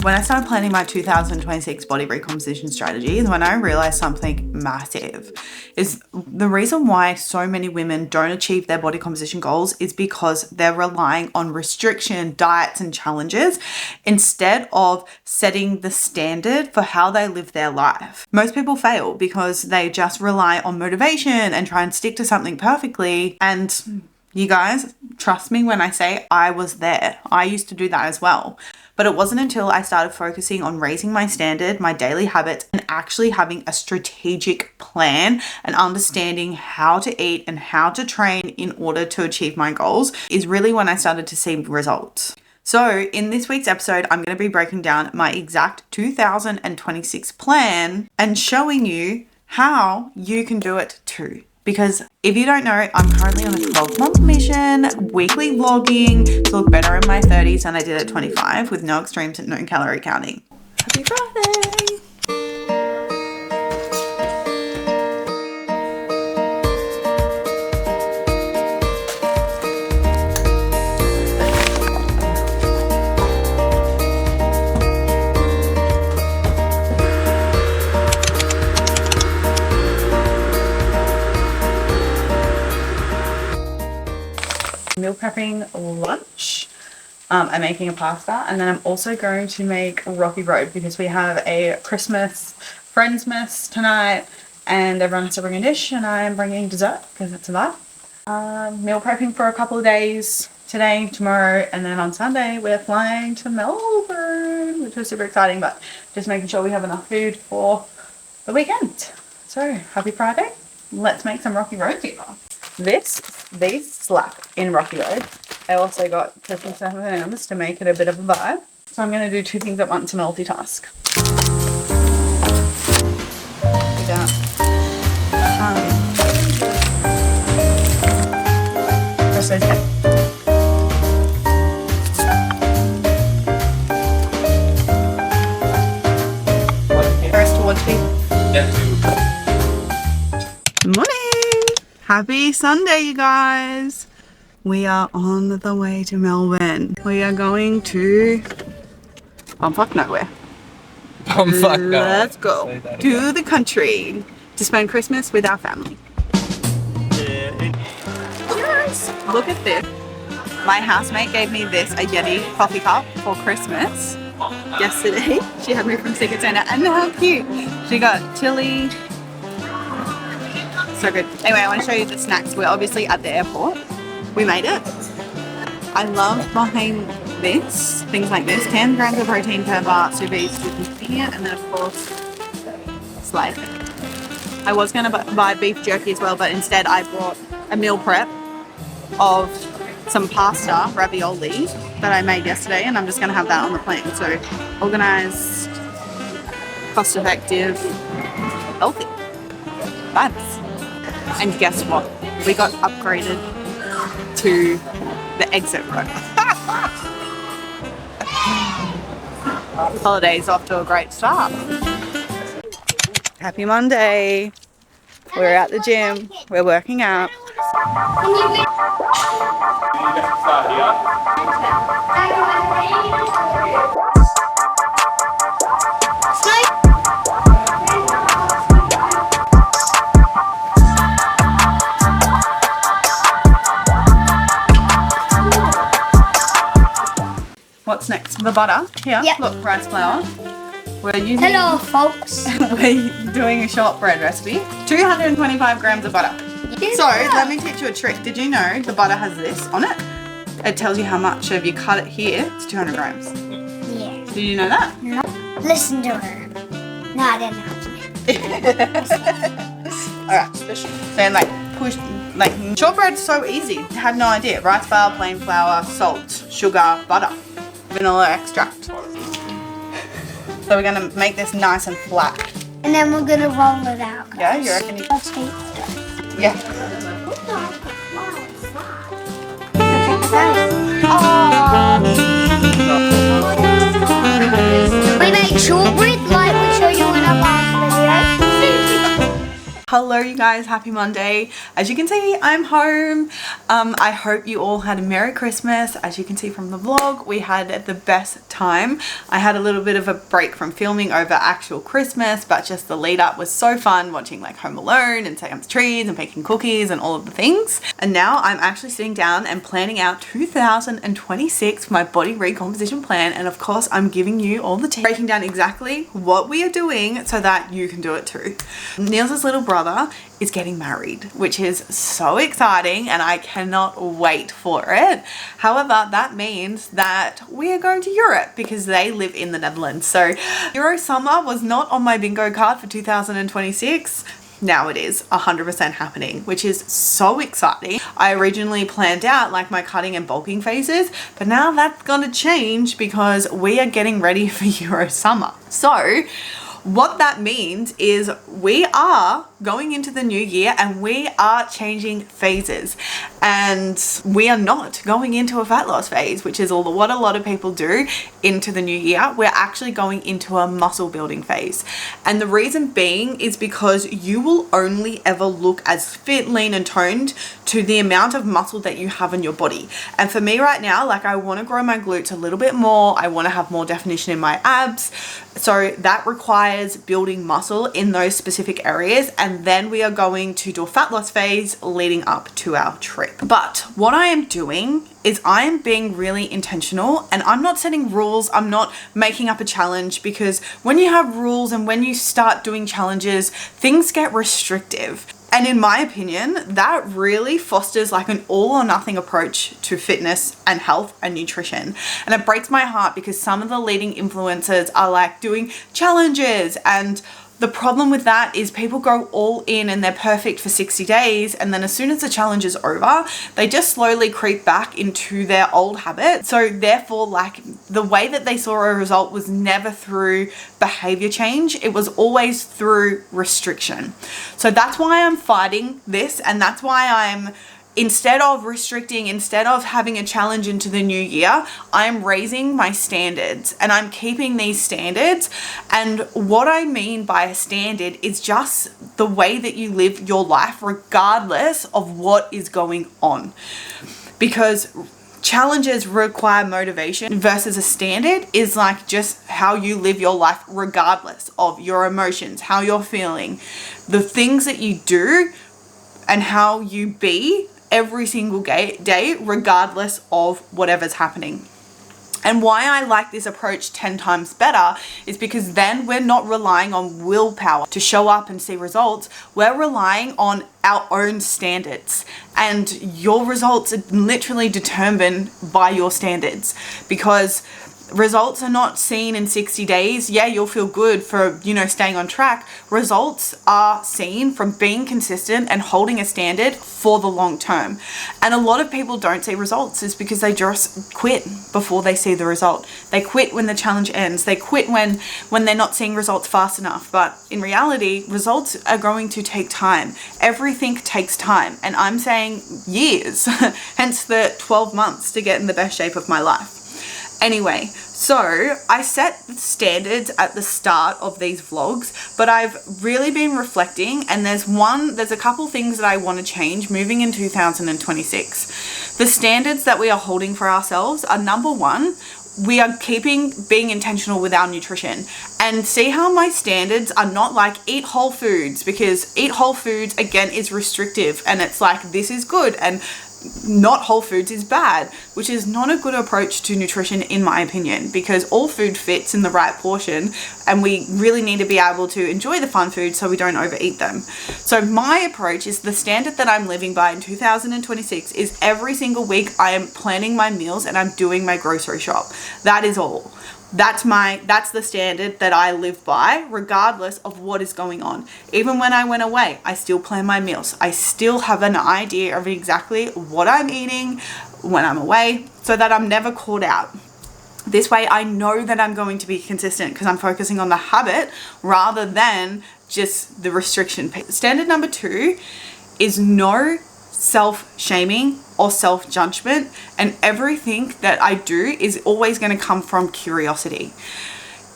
When I started planning my 2026 body recomposition strategy is when I realized something massive. Is the reason why so many women don't achieve their body composition goals is because they're relying on restriction, diets, and challenges instead of setting the standard for how they live their life. Most people fail because they just rely on motivation and try and stick to something perfectly. And you guys, trust me when I say I was there. I used to do that as well. But it wasn't until I started focusing on raising my standard, my daily habits, and actually having a strategic plan and understanding how to eat and how to train in order to achieve my goals is really when I started to see results. So in this week's episode, I'm going to be breaking down my exact 2026 plan and showing you how you can do it too. Because if you don't know, I'm currently on a 12-month mission, weekly vlogging to look better in my 30s than I did at 25 with no extremes and no calorie counting. Happy Friday! Meal prepping lunch. I'm making a pasta, and then I'm also going to make Rocky Road because we have a Christmas Friendsmas tonight and everyone has to bring a dish and I'm bringing dessert because it's a vibe. Meal prepping for a couple of days today, tomorrow, and then on Sunday we're flying to Melbourne, which is super exciting, but just making sure we have enough food for the weekend. So happy Friday. Let's make some Rocky Road here. These slap in Rocky Road. I also got Christmas M&Ms to make it a bit of a vibe. So I'm going to do two things at once to multitask. Press those down. First towards me. Good morning. Happy Sunday, you guys. We are on the way to Melbourne. We are going to bumfuck nowhere. Let's go to the country to spend Christmas with our family. Yes. Look at this. My housemate gave me this, a Yeti coffee cup for Christmas yesterday. She had me from Secret Santa, and how cute. She got chili. So good. Anyway, I want to show you the snacks. We're obviously at the airport. We made it. I love buying this, things like this. 10 grams of protein per bar, super easy to convenient, and then of course, slide. I was going to buy beef jerky as well, but instead I bought a meal prep of some pasta, ravioli, that I made yesterday, and I'm just going to have that on the plane. So organised, cost-effective, healthy. Vibes. And guess what? We got upgraded to the exit row. Holiday's off to a great start. Happy Monday. We're at the gym. We're working out. What's next? The butter. Here, yep. Look, rice flour. We're using. Hello, folks. We're doing a shortbread recipe. 225 grams of butter. So let me teach you a trick. Did you know the butter has this on it? It tells you how much. So if you cut it here, it's 200 grams. Yeah. Did you know that? No. Listen to her. No, I didn't know. Alright. So like push, like shortbread's so easy. I had no idea. Rice flour, plain flour, salt, sugar, butter. Vanilla extract. So we're going to make this nice and flat. And then we're going to roll it out. Yeah, you reckon? Yeah. We make shortbread like we show you in our last video. Hello you guys, happy Monday. As you can see, I'm home. I hope you all had a Merry Christmas. As you can see from the vlog, we had the best time. I had a little bit of a break from filming over actual Christmas, but just the lead up was so fun, watching like Home Alone and Santa Trees and baking cookies and all of the things. And now I'm actually sitting down and planning out 2026, my body recomposition plan. And of course, I'm giving you all the tea, breaking down exactly what we are doing so that you can do it too. Niels' little brother is getting married, which is so exciting and I cannot wait for it. However, that means that we are going to Europe because they live in the Netherlands. So Euro summer was not on my bingo card for 2026. Now it is 100% happening, which is so exciting. I originally planned out like my cutting and bulking phases, but now that's going to change because we are getting ready for Euro summer. So what that means is we are going into the new year and we are changing phases, and we are not going into a fat loss phase, which is what a lot of people do into the new year. We're actually going into a muscle building phase. And the reason being is because you will only ever look as fit, lean and toned to the amount of muscle that you have in your body. And for me right now, like I want to grow my glutes a little bit more. I want to have more definition in my abs. So that requires building muscle in those specific areas. And then we are going to do a fat loss phase leading up to our trip. But what I am doing is I am being really intentional, and I'm not setting rules. I'm not making up a challenge, because when you have rules and when you start doing challenges, things get restrictive. And in my opinion, that really fosters like an all or nothing approach to fitness and health and nutrition. And it breaks my heart because some of the leading influencers are like doing challenges, and the problem with that is people go all in and they're perfect for 60 days. And then as soon as the challenge is over, they just slowly creep back into their old habits. So therefore, like the way that they saw a result was never through behavior change. It was always through restriction. So that's why I'm fighting this. And that's why I'm, instead of restricting, instead of having a challenge into the new year, I'm raising my standards and I'm keeping these standards. And what I mean by a standard is just the way that you live your life regardless of what is going on. Because challenges require motivation versus a standard is like just how you live your life regardless of your emotions, how you're feeling, the things that you do and how you be every single day, regardless of whatever's happening. And why I like this approach 10 times better is because then we're not relying on willpower to show up and see results. We're relying on our own standards, and your results are literally determined by your standards, because results are not seen in 60 days. Yeah, you'll feel good for, staying on track. Results are seen from being consistent and holding a standard for the long term. And a lot of people don't see results is because they just quit before they see the result. They quit when the challenge ends. They quit when they're not seeing results fast enough. But in reality, results are going to take time. Everything takes time. And I'm saying years, hence the 12 months to get in the best shape of my life. Anyway, so I set standards at the start of these vlogs, but I've really been reflecting, and there's a couple things that I want to change moving in 2026. The standards that we are holding for ourselves are, number one, we are being intentional with our nutrition. And see how my standards are not like eat whole foods, because eat whole foods again is restrictive, and it's like this is good and not whole foods is bad, which is not a good approach to nutrition in my opinion, because all food fits in the right portion and we really need to be able to enjoy the fun foods so we don't overeat them. So my approach is, the standard that I'm living by in 2026 is every single week I am planning my meals and I'm doing my grocery shop. That is all. That's the standard that I live by regardless of what is going on. Even when I went away, I still plan my meals. I still have an idea of exactly what I'm eating when I'm away so that I'm never caught out. This way I know that I'm going to be consistent because I'm focusing on the habit rather than just the restriction. Standard number 2 is no self-shaming or self-judgment, and everything that I do is always going to come from curiosity.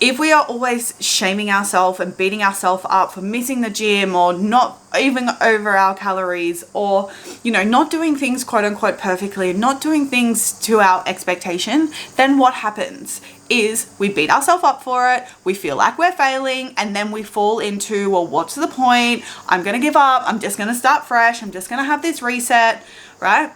If we are always shaming ourselves and beating ourselves up for missing the gym or not even over our calories, or, you know, not doing things quote unquote perfectly, not doing things to our expectation, then what happens is we beat ourselves up for it, we feel like we're failing, and then we fall into, well, what's the point? I'm going to give up. I'm just going to start fresh. I'm just going to have this reset, right?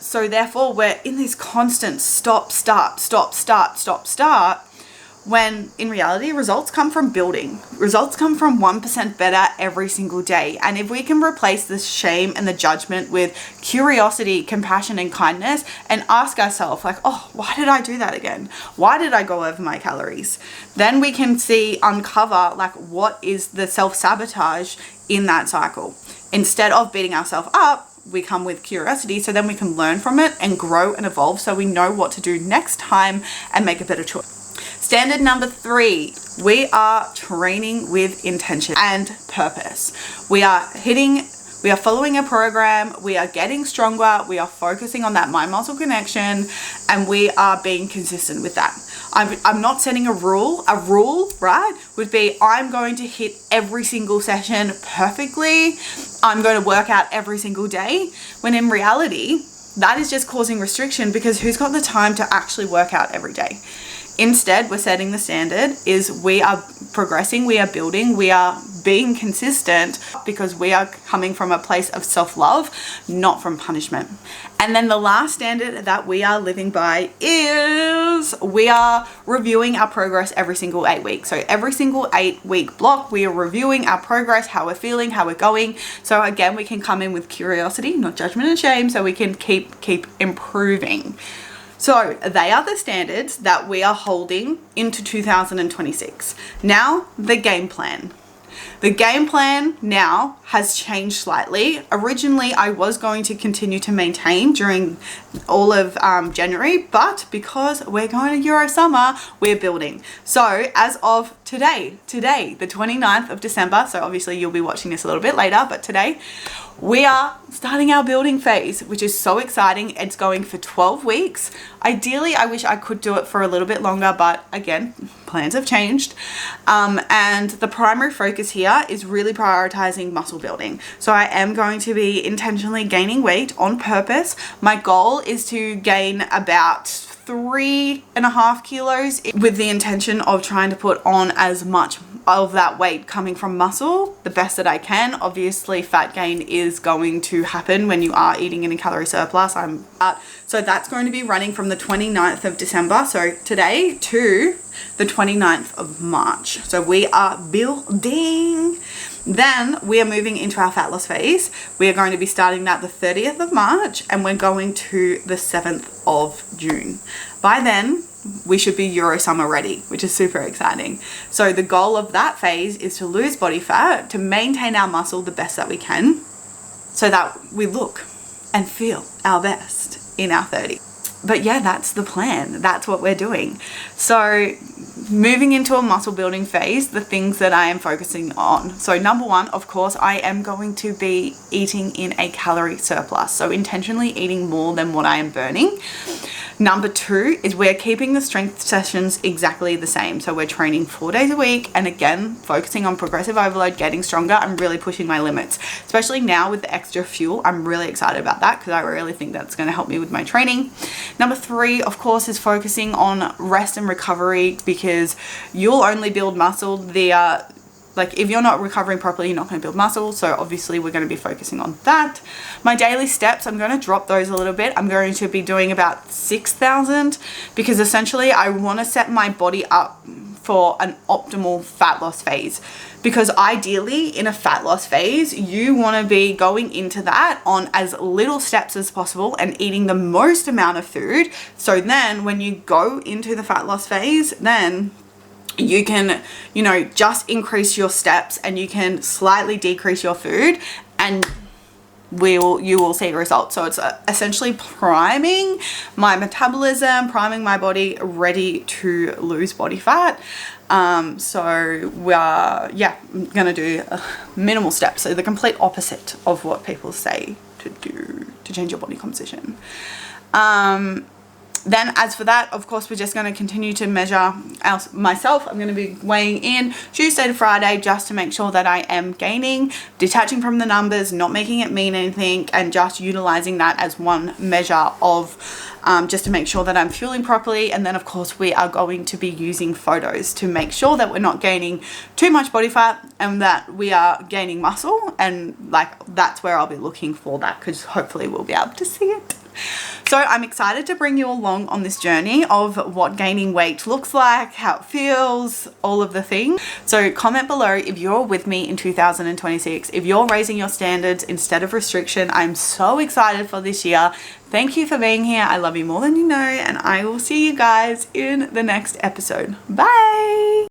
So therefore we're in this constant stop, start, when in reality, results come from building. Results come from 1% better every single day. And if we can replace the shame and the judgment with curiosity, compassion, and kindness, and ask ourselves like, oh, why did I do that again? Why did I go over my calories? Then we can uncover like what is the self-sabotage in that cycle. Instead of beating ourselves up, we come with curiosity, so then we can learn from it and grow and evolve, so we know what to do next time and make a better choice. Standard number 3, we are training with intention and purpose. We are following a program, we are getting stronger, we are focusing on that mind-muscle connection, and we are being consistent with that. I'm not setting a rule. A rule, right, would be I'm going to hit every single session perfectly. I'm going to work out every single day, when in reality, that is just causing restriction, because who's got the time to actually work out every day? Instead, we're setting the standard is we are progressing, we are building, we are being consistent, because we are coming from a place of self-love, not from punishment. And then the last standard that we are living by is we are reviewing our progress every single 8 weeks. So every single 8-week block, we are reviewing our progress, how we're feeling, how we're going. So again, we can come in with curiosity, not judgment and shame, so we can keep improving. So they are the standards that we are holding into 2026. Now, the game plan. The game plan now has changed slightly. Originally, I was going to continue to maintain during all of January, but because we're going to Euro summer, we're building. So as of today, the 29th of December, so obviously you'll be watching this a little bit later, but today, we are starting our building phase, which is so exciting. It's going for 12 weeks. Ideally, I wish I could do it for a little bit longer, but again, plans have changed. And the primary focus here is really prioritizing muscle building. So I am going to be intentionally gaining weight on purpose. My goal is to gain about 3.5 kilos with the intention of trying to put on as much of that weight coming from muscle the best that I can. Obviously, fat gain is going to happen when you are eating in a calorie surplus. So that's going to be running from the 29th of December, so today, to the 29th of March. So we are building. Then we are moving into our fat loss phase. We are going to be starting that the 30th of March, and we're going to the 7th of June. By then, we should be Euro summer ready, which is super exciting. So the goal of that phase is to lose body fat, to maintain our muscle the best that we can, so that we look and feel our best in our 30s. But yeah, that's the plan. That's what we're doing. So moving into a muscle building phase, the things that I am focusing on. So number 1, of course, I am going to be eating in a calorie surplus. So intentionally eating more than what I am burning. Number 2 is we're keeping the strength sessions exactly the same. So we're training 4 days a week, and again, focusing on progressive overload, getting stronger. I'm really pushing my limits, especially now with the extra fuel. I'm really excited about that, because I really think that's going to help me with my training. Number 3, of course, is focusing on rest and recovery, because you'll only build muscle like if you're not recovering properly, you're not going to build muscle. So obviously we're going to be focusing on that. My daily steps, I'm going to drop those a little bit. I'm going to be doing about 6,000, because essentially I want to set my body up for an optimal fat loss phase. Because ideally in a fat loss phase, you want to be going into that on as little steps as possible and eating the most amount of food. So then when you go into the fat loss phase, then you can, just increase your steps, and you can slightly decrease your food, and you will see results. So it's essentially priming my metabolism, priming my body ready to lose body fat. So we're going to do minimal steps. So the complete opposite of what people say to do to change your body composition. Then as for that, of course, we're just going to continue to measure myself. I'm going to be weighing in Tuesday to Friday just to make sure that I am gaining, detaching from the numbers, not making it mean anything, and just utilizing that as one measure of just to make sure that I'm fueling properly. And then of course we are going to be using photos to make sure that we're not gaining too much body fat and that we are gaining muscle, and like that's where I'll be looking for that, because hopefully we'll be able to see it. So I'm excited to bring you along on this journey of what gaining weight looks like, how it feels, all of the things. So comment below if you're with me in 2026, if you're raising your standards instead of restriction. I'm so excited for this year. Thank you for being here. I love you more than you know, and I will see you guys in the next episode. Bye.